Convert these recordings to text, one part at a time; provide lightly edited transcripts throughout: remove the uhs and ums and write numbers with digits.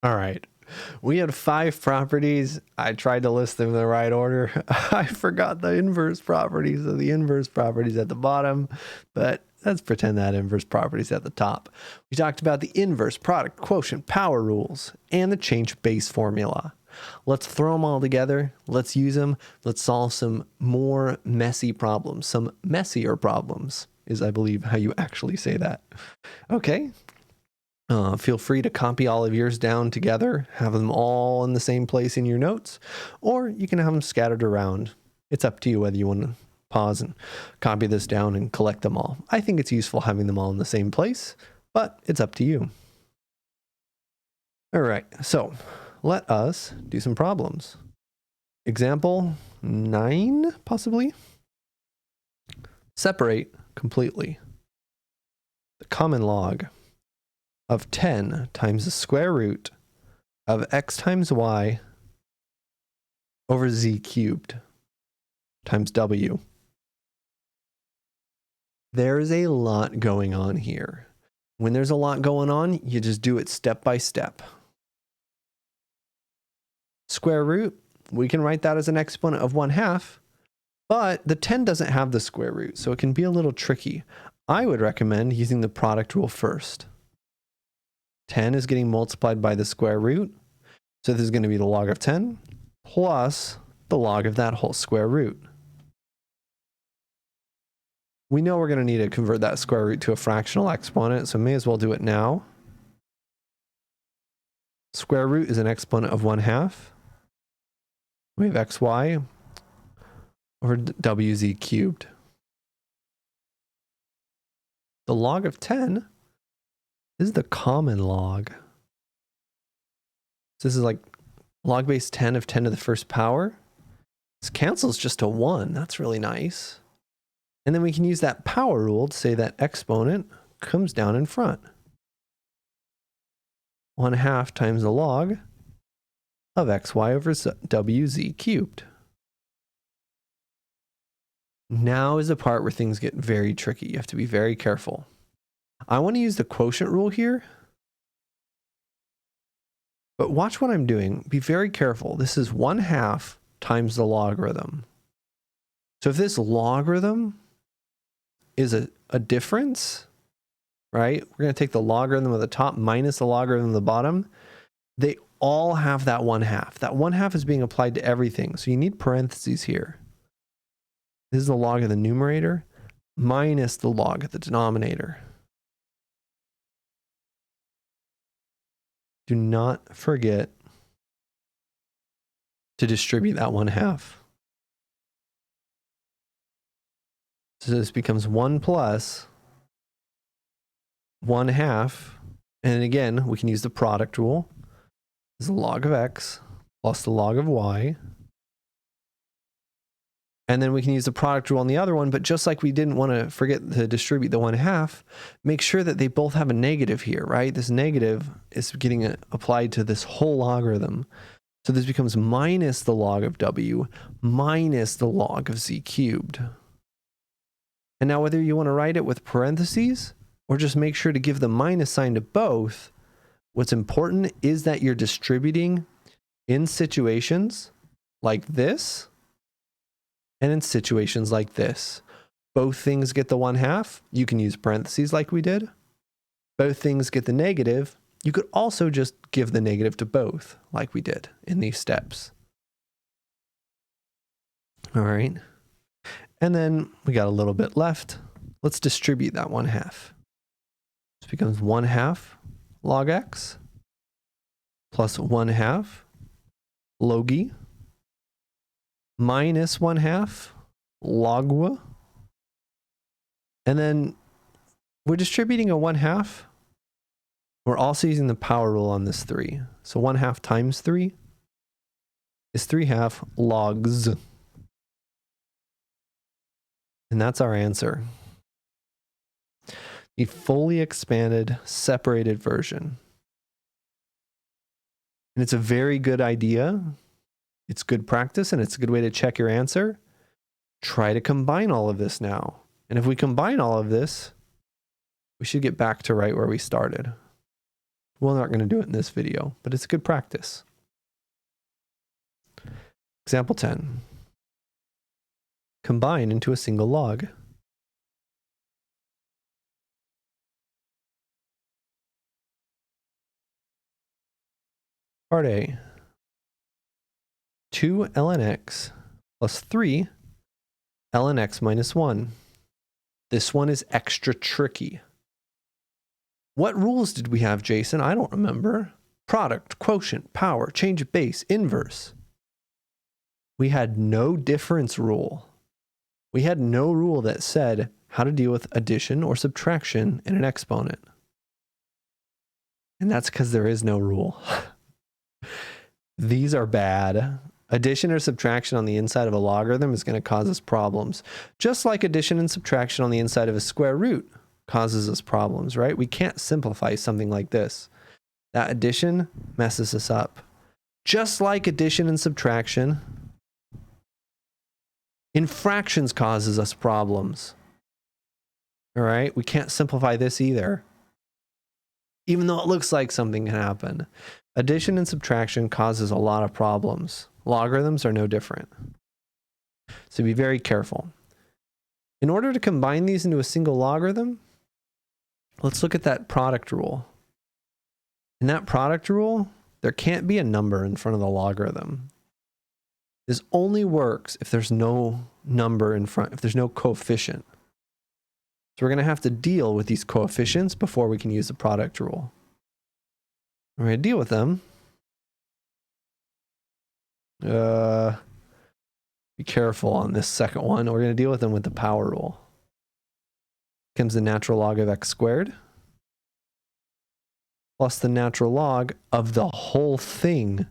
All right. We had 5 properties. I tried to list them in the right order. I forgot the inverse properties, so the inverse properties at the bottom, but let's pretend that inverse properties at the top. We talked about the inverse, product, quotient, power rules, and the change base formula. Let's throw them all together. Let's use them. Let's solve some more messy problems. Some messier problems is, I believe, how you actually say that. Okay. Feel free to copy all of yours down together, have them all in the same place in your notes, or you can have them scattered around. It's up to you whether you want to pause and copy this down and collect them all. I think it's useful having them all in the same place, but it's up to you. All right, so let us do some problems. Example 9, possibly. Separate completely the common log of 10 times the square root of x times y over z cubed times w. There's a lot going on here. When there's a lot going on, you just do it step by step. Square root, we can write that as an exponent of 1/2, but the 10 doesn't have the square root, so it can be a little tricky. I would recommend using the product rule first. 10 is getting multiplied by the square root. So this is going to be the log of 10 plus the log of that whole square root. We know we're going to need to convert that square root to a fractional exponent, so may as well do it now. Square root is an exponent of 1/2. We have xy over wz cubed. The log of 10 is the common log. So this is like log base 10 of 10 to the first power. This cancels just to 1. That's really nice. And then we can use that power rule to say that exponent comes down in front. 1/2 times the log of xy over wz cubed. Now is the part where things get very tricky. You have to be very careful. I want to use the quotient rule here. But watch what I'm doing. Be very careful. This is 1/2 times the logarithm. So if this logarithm is a difference, right? We're going to take the logarithm of the top minus the logarithm of the bottom. They all have that 1/2. That 1/2 is being applied to everything. So you need parentheses here. This is the log of the numerator minus the log of the denominator. Do not forget to distribute that 1/2. So this becomes 1 plus 1/2. And again, we can use the product rule. This is the log of x plus the log of y. And then we can use the product rule on the other one, but just like we didn't want to forget to distribute the 1/2, make sure that they both have a negative here, right? This negative is getting applied to this whole logarithm. So this becomes minus the log of w minus the log of z cubed. And now whether you want to write it with parentheses or just make sure to give the minus sign to both, what's important is that you're distributing in situations like this and in situations like this. Both things get the 1/2. You can use parentheses like we did. Both things get the negative. You could also just give the negative to both like we did in these steps. All right. And then we got a little bit left. Let's distribute that 1/2. This becomes 1/2 log x plus 1/2 log e minus 1/2 log w. And then we're distributing a 1/2. We're also using the power rule on this 3. So 1/2 times 3 is 3/2 logs. And that's our answer. The fully expanded, separated version. And it's a very good idea. It's good practice, and it's a good way to check your answer. Try to combine all of this now. And if we combine all of this, we should get back to right where we started. We're not going to do it in this video, but it's good practice. Example 10. Combine into a single log. Part A. 2 ln x plus 3 ln x minus 1. This one is extra tricky. What rules did we have, Jason? I don't remember. Product, quotient, power, change of base, inverse. We had no difference rule. We had no rule that said how to deal with addition or subtraction in an exponent. And that's because there is no rule. These are bad. Addition or subtraction on the inside of a logarithm is going to cause us problems. Just like addition and subtraction on the inside of a square root causes us problems, right? We can't simplify something like this. That addition messes us up. Just like addition and subtraction in fractions causes us problems. All right? We can't simplify this either. Even though it looks like something can happen. Addition and subtraction causes a lot of problems. Logarithms are no different. So be very careful. In order to combine these into a single logarithm, let's look at that product rule. In that product rule, there can't be a number in front of the logarithm. This only works if there's no number in front, if there's no coefficient. So we're going to have to deal with these coefficients before we can use the product rule. We're going to deal with them. Be careful on this second one. We're going to deal with them with the power rule. Comes the natural log of x squared plus the natural log of the whole thing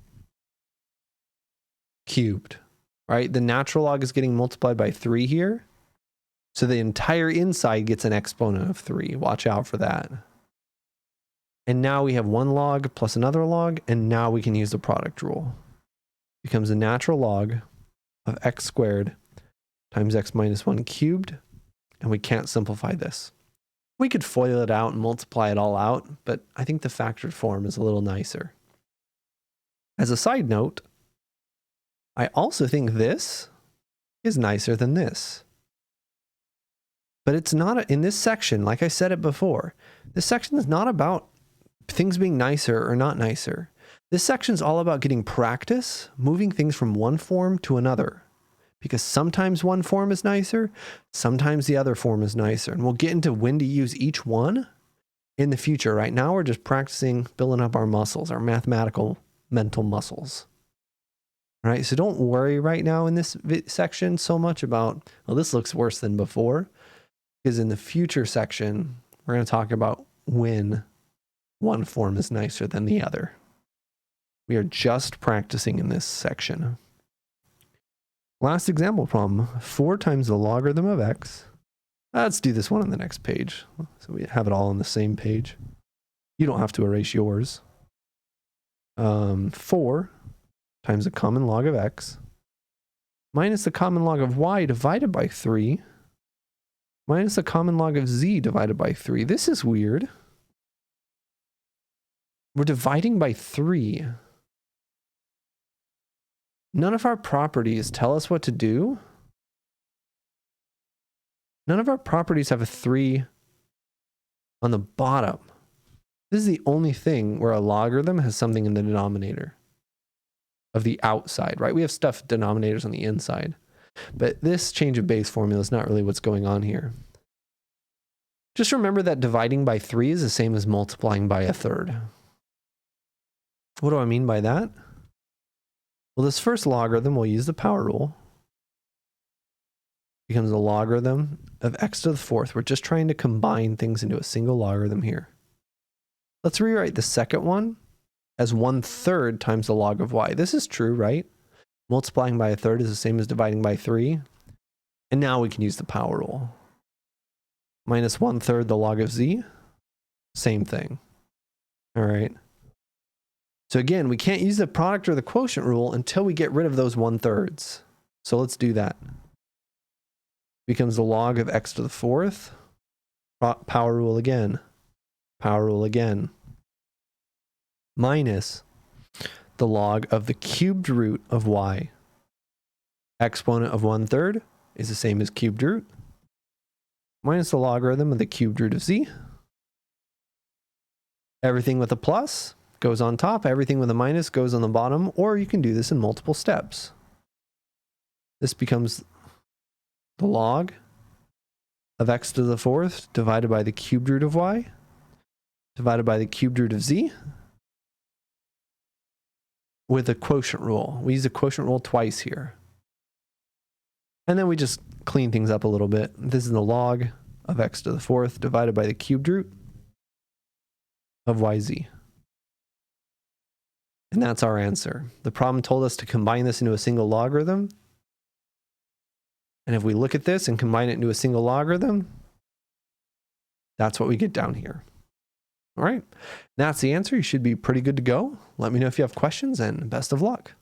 cubed, right? The natural log is getting multiplied by 3 here. So the entire inside gets an exponent of 3. Watch out for that. And now we have one log plus another log, and now we can use the product rule. Becomes the natural log of x squared times x minus 1 cubed, and we can't simplify this. We could FOIL it out and multiply it all out, but I think the factored form is a little nicer. As a side note, I also think this is nicer than this. But it's not in this section, like I said it before, this section is not about things being nicer or not nicer. This section is all about getting practice, moving things from one form to another. Because sometimes one form is nicer, sometimes the other form is nicer. And we'll get into when to use each one in the future. Right now, we're just practicing building up our muscles, our mathematical mental muscles. All right, so don't worry right now in this section so much about, well, this looks worse than before. Because in the future section, we're going to talk about when one form is nicer than the other. We are just practicing in this section. Last example problem, 4 times the logarithm of x. Let's do this one on the next page. So we have it all on the same page. You don't have to erase yours. 4 times the common log of x minus the common log of y divided by 3 minus the common log of z divided by 3. This is weird. We're dividing by 3. None of our properties tell us what to do. None of our properties have a 3 on the bottom. This is the only thing where a logarithm has something in the denominator of the outside, right? We have stuff denominators on the inside. But this change of base formula is not really what's going on here. Just remember that dividing by 3 is the same as multiplying by 1/3. What do I mean by that? Well, this first logarithm, we'll use the power rule. Becomes a logarithm of x to the 4th. We're just trying to combine things into a single logarithm here. Let's rewrite the second one as 1/3 times the log of y. This is true, right? Multiplying by 1/3 is the same as dividing by 3. And now we can use the power rule. Minus 1/3 the log of z. Same thing. All right. So again, we can't use the product or the quotient rule until we get rid of those 1/3. So let's do that. Becomes the log of x to the 4th. Power rule again. Power rule again. minus the log of the cubed root of y. Exponent of 1/3 is the same as cubed root minus the logarithm of the cubed root of z. Everything with a plus goes on top. Everything with a minus goes on the bottom, or you can do this in multiple steps. This becomes the log of x to the 4th divided by the cubed root of y divided by the cubed root of z with a quotient rule. We use a quotient rule twice here. And then we just clean things up a little bit. This is the log of x to the 4th divided by the cubed root of yz. And that's our answer. The problem told us to combine this into a single logarithm. And if we look at this and combine it into a single logarithm, that's what we get down here. All right, that's the answer. You should be pretty good to go. Let me know if you have questions, and best of luck.